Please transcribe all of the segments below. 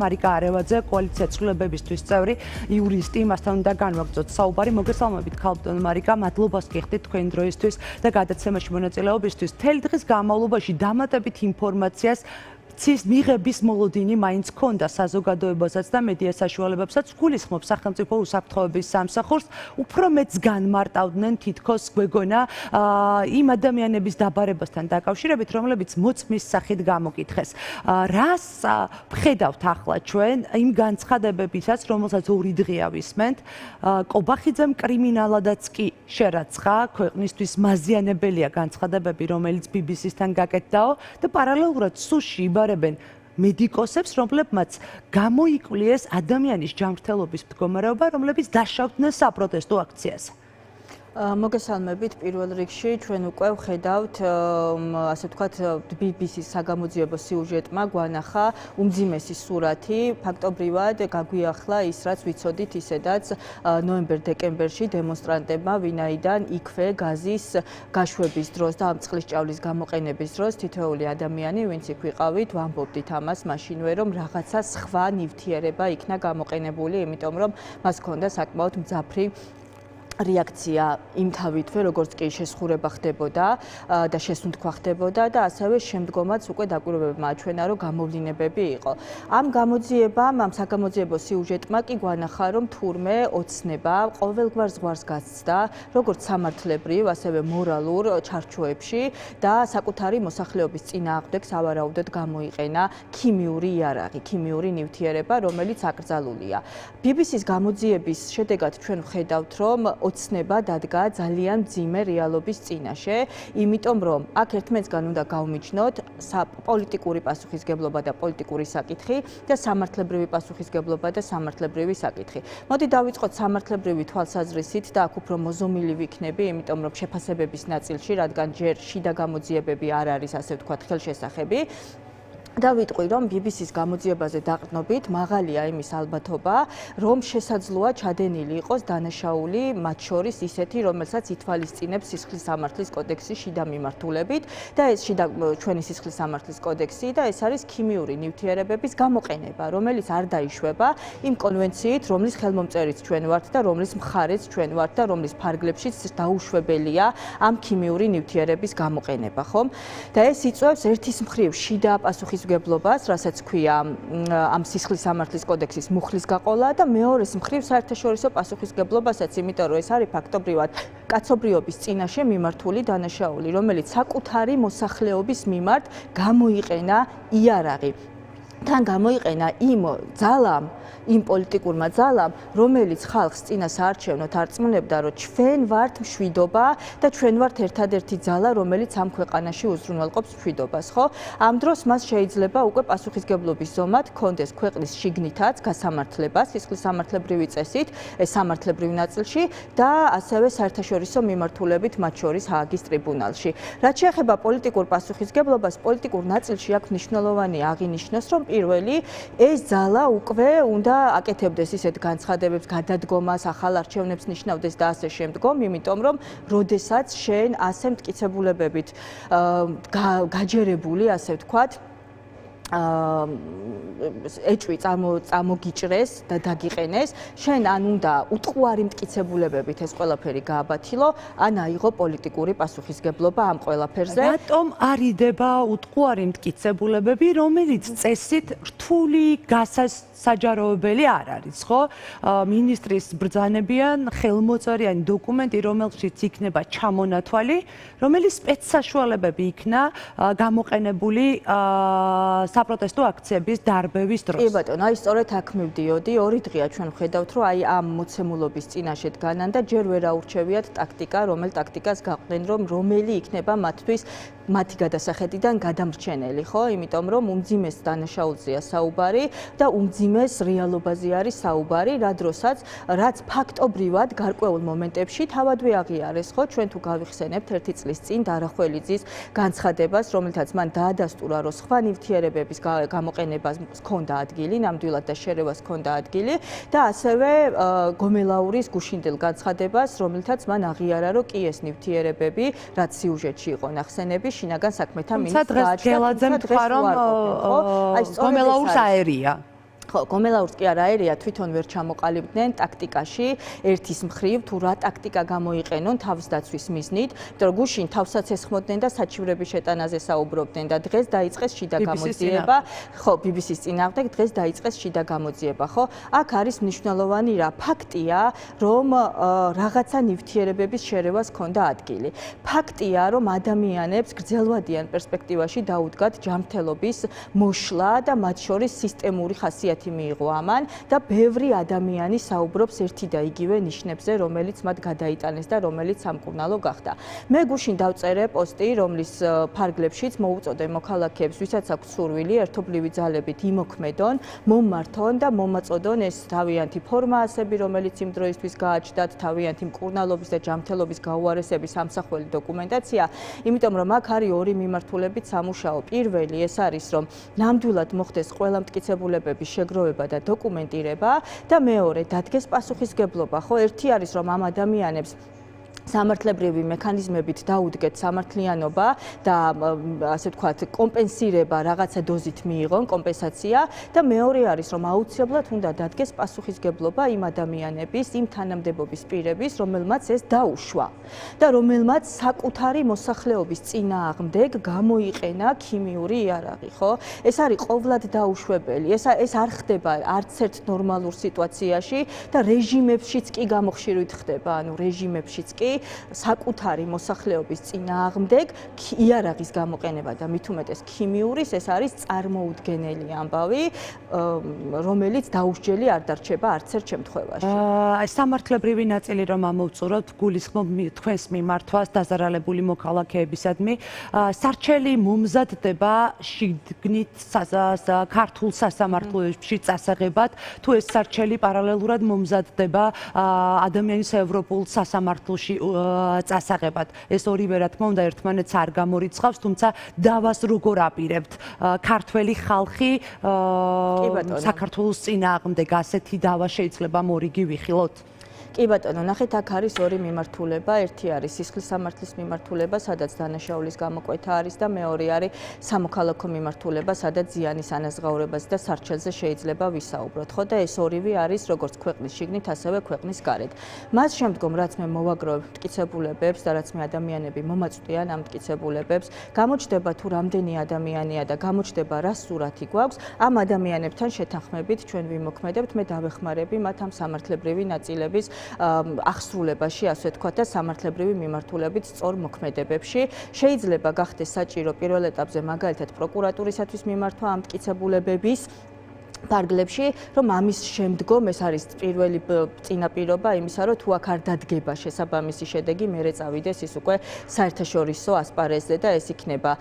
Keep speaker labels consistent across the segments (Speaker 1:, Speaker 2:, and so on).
Speaker 1: მარიკა არევაძე, კოალიცია ცვლილებებისთვის წევრი, იურისტი, მასთან უნდა განვაგრძოთ საუბარი. მოგესალმებით ქალბატონო მარიკა, მადლობას გიხდით თქვენი დროისთვის და გადაცემაში მონაწილეობისთვის. მთელი დღის განმავლობაში დამატებით ინფორმაციას ცის მიღების მოლოდინი მაინც ჰქონდა საზოგადოებასაც და მედია საშუალებებსაც გულისხმობს სახელმწიფო უსაფრთხოების სამსახურს უფრო მეც განმარტავდნენ თითქოს გვეგონა იმ ადამიანების დაბარებასთან დაკავშირებით რომლებიც მოწმის სახით გამოკითხეს რას ვხედავთ ახლა ჩვენ იმ განცხადებებისაც რომელსაც 2 დღეა ვისმენთ კობახიძემ კრიმინალადაც კი შერაცხა ქვეყნისთვის მაზიანებელია განცხადებები რომელიც BBC-სთან გაკეთდაო და პარალელურად სუში მედიკოსებს, რომლებმაც გამოიკვლიეს ადამიანის ჯანმრთელობის მდგომარეობა, რომლებიც დაშავდნენ საპროტესტო აქციაზე.
Speaker 2: მოგესალმებით პირველ რიგში ჩვენ უკვე ვხედავთ ასე ვთქვათ BBC-ის საგამოძიებო სიუჟეტმა გვანახა უმძიმესი სურათი ფაქტობრივად გაგვიახლა ის რაც ვიცოდით ისედაც ნოემბერ-დეკემბერში დემონსტრანტებმა ვინაიდან იქვე გაზის გაშვების დროს და ამ წყლის ჭავლის გამოყენების დროს თითოეული ადამიანი ვინც იქ ვიყავით ვამბობდით ამას მაშინვე რომ რაღაცა სხვა ნივთიერება იქნა გამოყენებული იმიტომ რომ მას ჰქონდა საკმაოდ მძაფრი რეაქცია იმთავითვე როგორც კი შესხურება ხდებოდა და შესუნთქვა ხდებოდა და ასევე შემდგომაც უკვე დაკვირვებებმა აჩვენა რომ გამოვლინებები იყო. ამ გამოძიებამ ამ საგამოძიებო სიუჟეტმა კი გვანახა რომ თურმე ოცნება ყოველგვარ ზღვარს გასცდა როგორც სამართლებრივ ასევე მორალურ ჩარჩოებში და საკუთარი მოსახლეობის წინააღმდეგ სავარაუდოდ გამოიყენა ქიმიური იარაღი, ქიმიური ნივთიერება რომელიც აკრძალულია. BBC-ის გამოძიების შედეგად ჩვენ ვხედავთ რომ ოცნება დადგა ძალიან მძიმე რეალობის წინაშე, იმიტომ რომ აქ ერთმანეთსგან უნდა გავმიჯნოთ პოლიტიკური პასუხისგებლობა და პოლიტიკური საკითხი და სამართლებრივი პასუხისგებლობა და სამართლებრივი საკითხი. მოდი დავიწყოთ სამართლებრივი თვალსაზრისით და აქ უფრო მოზომილი ვიქნები, იმიტომ რომ შეფასებების ნაწილში, რადგან ჯერ შიდა გამოძიებები არ არის ასე ვთქვათ ხელშესახები. დავიტყვი რომ BBC-ის გამოძიებაზე დაყრდნობით მაღალია იმის ალბათობა რომ შესაძლოა ჩადენილი იყოს დანაშაული მათ შორის ისეთი რომელსაც ითვალისწინებს სისხლის სამართლის კოდექსის შიდა მიმართულებით და ეს შიდა ჩვენი სისხლის სამართლის კოდექსი და ეს არის ქიმიური ნივთიერებების გამოყენება რომელიც არ დაიშვება იმ კონვენციით რომლის ხელმომწერიც ჩვენ ვართ და რომლის მხარეც ჩვენ ვართ და რომლის ფარგლებშიც დაუშვებელია ამ ქიმიური ნივთიერების გამოყენება ხომ და ეს იწვევს ერთის მხრივ შიდა პასუხის გებლობას, რასაც ქვია ამ სისხლის სამართლის კოდექსის მუხლის გაყოლა და მეორეს მხრივ საერთაშორისო პასუხისგებლობასაც, იმიტომ რომ ეს არის ფაქტობრივად კაცობრიობის წინაშე მიმართული დანაშაული, რომელიც საკუთარი მოსახლეობის მიმართ გამოიყენა იარაღი. თან გამოიყენა იმ ძალამ, იმ პოლიტიკურმა ძალამ, რომელიც ხალხს წინა საარჩევნოდ არწმუნებდა, რომ ჩვენ ვართ მშვიდობა და ჩვენ ვართ ერთადერთი ძალა, რომელიც ამ ქვეყანაში უზრუნველყოფს მშვიდობას, ხო? ამ დროს მას შეიძლება უკვე პასუხისგებლობის ზომად ჰქონდეს ქვეყნის შიგნითაც გასამართლება, სისხლის სამართლებრივი წესით, სამართლებრივ ნაწილში და ასევე საერთაშორისო მიმართულებით, მათ შორის ჰააგის ტრიბუნალში. რაც შეეხება პოლიტიკურ პასუხისგებლობას, პოლიტიკურ ნაწილში აქ მნიშვნელოვანი აღინიშნოს, რომ პირველი ეს ძალა უკვე უნდა აკეთებდეს ისეთ განცხადებებს, გადადგომას, ახალ არჩევნებს ნიშნავდეს და ასე შემდგომ, იმიტომ რომ როდესაც შენ ასე მტკიცებულებებით გაჯერებული, ასე ვთქვათ, ეჭვი წამოგიჭრეს და დაგიყენეს, შენ ან უნდა უტყუარი მტკიცებულებებით ეს ყველაფერი გააბათილო, ან აიღო პოლიტიკური პასუხისგებლობა ამ ყველაფერზე.
Speaker 1: რატომ არ იდება უტყუარი მტკიცებულებები, რომელიც წესით რთული გასასაჯაროებელი არ არის, ხო? მინისტრის ბრძანებიან ხელმოწერიანი დოკუმენტი, რომელშიც იქნება ჩამონათვალი, რომელიც სპეცსაშუალებები იქნა გამოყენებული საპროტესტო აქციების დარბევის დროს.
Speaker 2: კი ბატონო, აი სწორედ აქ მივდიოდი, 2 დღეა ჩვენ ვხედავთ, რომ აი ამ მოცემულობის წინაშე დგანან და ჯერ ვერ აურჩევიათ ტაქტიკა, რომელ ტაქტიკას გაყვნენ, რომ რომელი იქნება მათთვის მათი გადასახედიდან გადამრჩენელი, ხო? იმიტომ რომ უმძიმეს დანაშაულზეა საუბარი და უმძიმეს რეალობაზე არის საუბარი, რა დროსაც რაც ფაქტობრივად გარკვეულ მომენტებში თავადვე აღიარეს, ხო? ჩვენ თუ გავიხსენებთ 1 წლის წინ დარახველიძის განცხადებას, რომელთაც მან დაადასტურა, რომ სხვა ნივთიერებების გამოყენებას ჰქონდა ადგილი, ნამდვილად და შერევას ჰქონდა ადგილი და ასევე გომელაურის გუშინდელ განცხადებას, რომელთაც მან აღიარა, რომ კი ეს ნივთიერებები, რაც სიუჟეტში იყო ნახსენები, შინაგან საქმეთა მინისტრს
Speaker 1: გააჩნდა. გომელაურს აერია.
Speaker 2: ხო, გომელაურს კი არაერია თვითონ ვერ ჩამოყალიბდნენ ტაქტიკაში ერთის მხრივ თუ რა ტაქტიკა გამოიყენონ თავის დაცვის მიზნით, იმიტომ რომ გუშინ თავსაც ესხმოდნენ და საჩივრების შეტანაზე საუბრობდნენ და დღეს დაიწყეს შიდა გამოძიება. ხო, BBC-ს წინააღმდეგ დღეს დაიწყეს შიდა გამოძიება, ხო? აქ არის მნიშვნელოვანი რა ფაქტია, რომ რაღაცა ნივთიერებების შერევას ჰქონდა ადგილი. ფაქტია, რომ ადამიანებს გრძელვადიან პერსპექტივაში დაუდგათ ჯანმრთელობის მოშლა და მათ შორის სისტემური ხასიათი მიიღო ამან და ბევრი ადამიანი საუბრობს ერთი და იგივე ნიშნებზე, რომელიც მათ გადაიტანეს და რომელიც სამკურნალო გახდა. მე გუშინ დავწერე პოსტი, რომლის ფარგლებშიც მოუწოდე მოქალაქეებს, ვისაც აქვს სურვილი, ერთობლივი ძალებით იმოქმედონ, მომმართონ და მომაწოდონ ეს თავიანთი ფორმაასები, რომელიც იმ დროისთვის გააჩნდათ, თავიანთი მკურნალობის და ჯანმრთელობის გაუარესების ამსახველი დოკუმენტაცია, იმიტომ რომ აქ არის ორი მიმართულებით სამუშაო. პირველი ეს არის, რომ ნამდვილად მოხდეს ყველა მტკიცებულებების შეგროვება და დოკუმენტირება და მეორე დადგეს პასუხისგებლობა, ხო? ერთი არის, რომ ამ ადამიანებს სამართლებრივი მექანიზმებით დაუდგეთ სამართლიანობა და ასე ვთქვათ კომპენსირება რაღაცა დოზით მიიღონ კომპენსაცია და მეორე არის რომ აუცილებლად უნდა დადგეს პასუხისგებლობა იმ ადამიანების, იმ თანამდებობის პირების, რომელმაც ეს დაუშვა და რომელმაც საკუთარი მოსახლეობის წინააღმდეგ გამოიყენა ქიმიური იარაღი, ხო? ეს არის ყოვლად დაუშვებელი. ეს არ ხდება არც ერთ ნორმალურ სიტუაციაში და რეჟიმებშიც კი გამოხშირვით ხდება, ანუ რეჟიმებშიც კი საკუთარი მოსახლეობის წინააღმდეგ იარაღის გამოყენება და მით უმეტეს ქიმიურის ეს არის წარმოუდგენელი ამბავი, რომელიც დაუსჯელი არ დარჩება არც ერთ შემთხვევაში.
Speaker 1: სამართლებრივი ნაწილი რომ ამოვწუროთ, გულისხმობ თქვენს მიმართვას დაზარალებული მოქალაქეებისადმი, სარჩელი მომზადდება შიგნით ქართულ სასამართლოებში წასაღებად, თუ ეს სარჩელი პარალელურად მომზადდება ადამიანის ევროპულ სასამართლოში წასაღებად. ეს ორივე რა თქმა უნდა ერთმანეთს არ გამორიცხავს, თუმცა დავას როგორ აპირებთ ქართველი ხალხი საქართველოს წინააღმდეგ ასეთი დავა შეიძლება მორიგი ვიხილოთ?
Speaker 2: კი ბატონო, ნახეთ აქ არის ორი მიმართულება, ერთი არის სისხლის სამართლის მიმართულება, სადაც დანაშაულის გამოკვეთა არის და მეორე არის სამოქალაქო მიმართულება, სადაც ზიანის ანაზღაურებაზე და სარჩელზე შეიძლება ვისაუბროთ, ხო და ეს ორივე არის როგორც ქვეყნის შიგნით, ასევე ქვეყნის გარეთ. მას შემდგომ რაც მე მოვაგროვებ მტკიცებულებებს და რაც მე ადამიანები მომაწვდიან ამ მტკიცებულებებს, გამოჩნდება თუ რამდენი ადამიანია და გამოჩნდება რა სურათი გვაქვს, ამ ადამიანებთან შეთანხმებით ჩვენ ვიმოქმედებთ, მე დავეხმარები მათ ამ სამართლებრივი ნაწილების აღსრულებაში, ასე ვთქვათ და სამართლებრივი მიმართულებით სწორ მოქმედებებში. შეიძლება გახდეს საჭირო პირველ ეტაპზე მაგალითად პროკურატურისათვის მიმართვა ამ მტკიცებულებების ფარგლებში, რომ ამის შემდგომ ეს არის პირველი წინაპირობა იმისა, რომ თუ აქ არ დადგება შესაბამისი შედეგი, მერე წავიდეს ის უკვე საერთაშორისო ასპარეზზე და ეს იქნება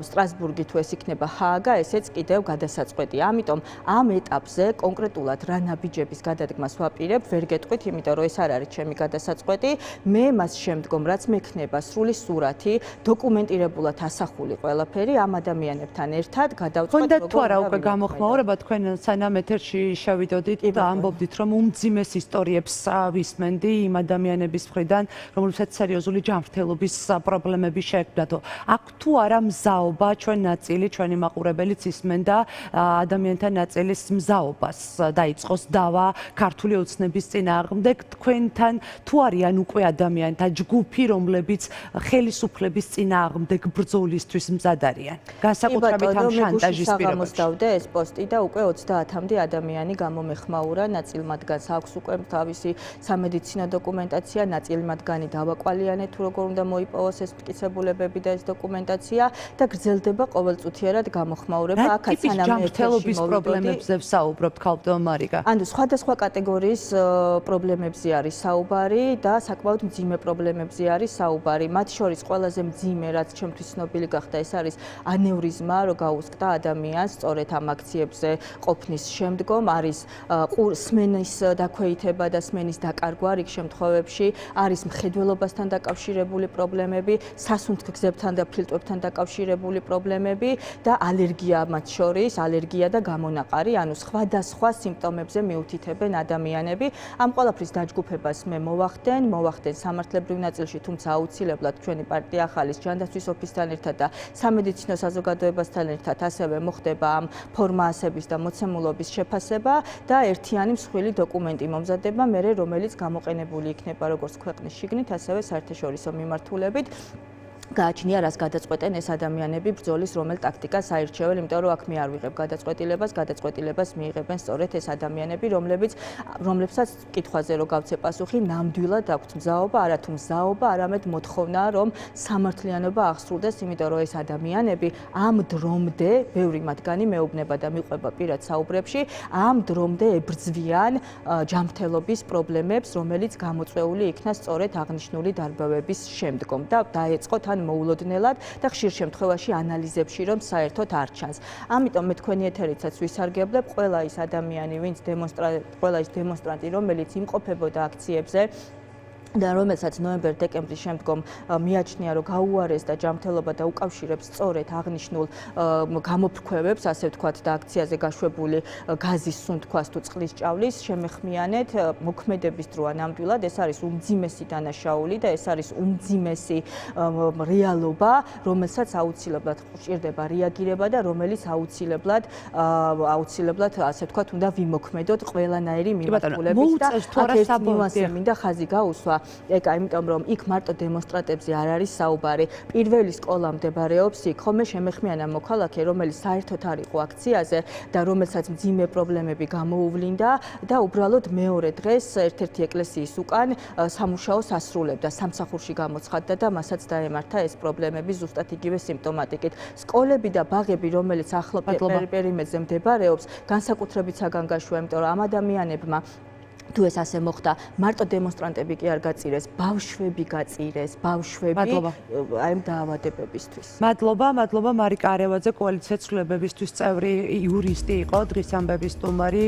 Speaker 2: სტრასბურგი თუ ეს იქნება ჰააგა, ესეც კიდევ გადასაწყვეტია. ამიტომ ამ ეტაპზე კონკრეტულად რა ნაბიჯების გადადგმას ვაპირებ, ვერ გეტყვით, იმიტომ რომ ეს არ არის ჩემი გადასაწყვეტი. მე მას შემდგომ რაც მექნება სრული სურათი, დოკუმენტირებულად ასახული ყველაფერი ამ ადამიანებთან ერთად გადავწყვეტ
Speaker 1: როგორ თუ არა უკვე გამოხმაურება თქვენ სანამ ეთერში შევიდოდით და ამბობდით, რომ უმძიმეს ისტორიებს ვისმენდი იმ ადამიანების მხრიდან, რომლებსაც სერიოზული ჯანმრთელობის პრობლემები შეექმნათ. აქ თუ არა მზაობა, ჩვენ ნაწილი, ჩვენი მაყურებელიც ისმენდა ადამიანთა ნაწილის მზაობას დაიწყოს დავა ქართული ოცნების წინააღმდეგ. თქვენთან თუ არიან უკვე ადამიანთა ჯგუფი, რომლებიც ხელისუფლების წინააღმდეგ ბრძოლისთვის მზად არიან? განსაკუთრებით ამ შანტაჟის პირობებში.
Speaker 2: ეს პოსტი და უკვე 30-მდე ადამიანი გამომეხმაურა, ნაწილ მათგანს აქვს უკვე თავისი სამედიცინო დოკუმენტაცია, ნაწილ მათგანი დავაკვალიანეთ თუ როგორ უნდა მოიპოვოს ეს მტკიცებულებები და ეს დოკუმენტაცია და გრძელდება ყოველწუთიერად გამოხმაურება.
Speaker 1: აქაც ჯანმრთელობის პრობლემებზე ვსაუბრობთ, ქალბატონო მარიკა.
Speaker 2: ანუ სხვადასხვა კატეგორიის პრობლემებზე არის საუბარი და საკმაოდ მძიმე პრობლემებზე არის საუბარი. მათ შორის ყველაზე მძიმე, რაც ჩემთვის ცნობილი გახდა, ეს არის ანევრიზმა, რო გაუსკდა ადამიანს სწორედ ამ აქციებზე ყოფნის შემდგომ არის სმენის დაქვეითება და სმენის დაკარგვა რიგ შემთხვევებში, არის მხედველობასთან დაკავშირებული პრობლემები, სასუნთქ გზებთან და ფილტვებთან დაკავშირებული პრობლემები და ალერგია მათ შორის, ალერგია და გამონაყარი, ანუ სხვადასხვა სიმპტომებზე მიუთითებენ ადამიანები. ამ ყველაფრის დაჯგუფებას მე მოვახდენ სამართლებრივ ნაწილში, თუმცა აუცილებლად ჩვენი პარტია ახალის ჯანდაცვის ოფისთან ერთად და სამედიცინო საზოგადოებასთან ერთად ასევე მოხდება ამ ფორმაასების და გამოცემულობის შეფასება და ერთიანი მსხვილი დოკუმენტი მომზადება, მერე რომელიც გამოყენებული იქნება როგორც ქვეყნის შიგნით, ასევე საერთაშორისო მიმართულებით. გააჩნია რას გადაწყვეტენ ეს ადამიანები ბრძოლის რომელ ტაქტიკას აირჩევენ, იმიტომ რომ აქ მე არ ვიღებ გადაწყვეტილებას მიიღებენ სწორედ ეს ადამიანები, რომლებსაც კითხვაზე რო გავცე პასუხი, ნამდვილად აქვთ მზაობა, არათუ მზაობა, არამედ მოთხოვნა, რომ სამართლიანობა აღსრულდეს, იმიტომ რომ ეს ადამიანები ამ დრომდე, ბევრი მათგანი მეუბნება და მიყვება პირად საუბრებში, ამ დრომდე ებრძვიან ჯანმრთელობის პრობლემებს, რომელიც გამოწვეული იქნა სწორედ აღნიშნული დარბავების შემდგომ და დაეწყო თან მოულოდნელად და ხშირ შემთხვევაში ანალიზებში რომ საერთოდ არ ჩანს. ამიტომ მე თქვენი ეთერითაც ვისარგებლებ ყველა ის ადამიანი, ყველა ის დემონსტრანტი, რომელიც იმყოფებოდა აქციებზე და რომელსაც ნოემბერ-დეკემბრის შემდგომ მიაჩნია, რომ გაუარესდა ჯანმრთელობა და უკავშირებს სწორედ აღნიშნულ გამოფრქვევებს, ასე ვთქვათ, და აქციაზე გაშვებული გაზის სუნთქვას თუ წყლის ჭავლის შემეხმიანეთ მოქმედების დროა ნამდვილად ეს არის უმძიმესი დანაშაული და ეს არის უმძიმესი რეალობა, რომელსაც აუცილებლად გვჭირდება რეაგირება და რომელიც აუცილებლად ასე ვთქვათ, უნდა ვიმოქმედოთ ყველანაირი მიმართულებით და აქ ნიუანსი მინდა ხაზი გაუსვა. იმიტომ რომ იქ მარტო დემონსტრანტებზე არ არის საუბარი. პირველი სკოლა მდებარეობს იქ, ხოლმე შემეხმიანა მოქალაქე, რომელიც საერთოდ არ იყო აქციაზე და რომელსაც მძიმე პრობლემები გამოუვლინდა და უბრალოდ მეორე დღეს ერთ-ერთი ეკლესიის უკან სამუშაოს ასრულებდა, სამსახურში გამოცხადდა და მასაც დაემართა ეს პრობლემები ზუსტად იგივე სიმპტომატიკით. სკოლები და ბაღები, რომელიც ახლო პერიმეტრზე მდებარეობს, განსაკუთრებით საგანგაშოა, იმიტომ რომ ამ ადამიანებმა თუ ეს ასე მოხდა, მარტო დემონსტრანტები კი არ გაწირეს, ბავშვები გაწირეს, აი ამ დაავადებებისთვის.
Speaker 1: მადლობა მარიკა არევაძე, კოალიცია ცვლილებებისთვის წევრი იურისტი იყო, დღის ამბების სტუმარი.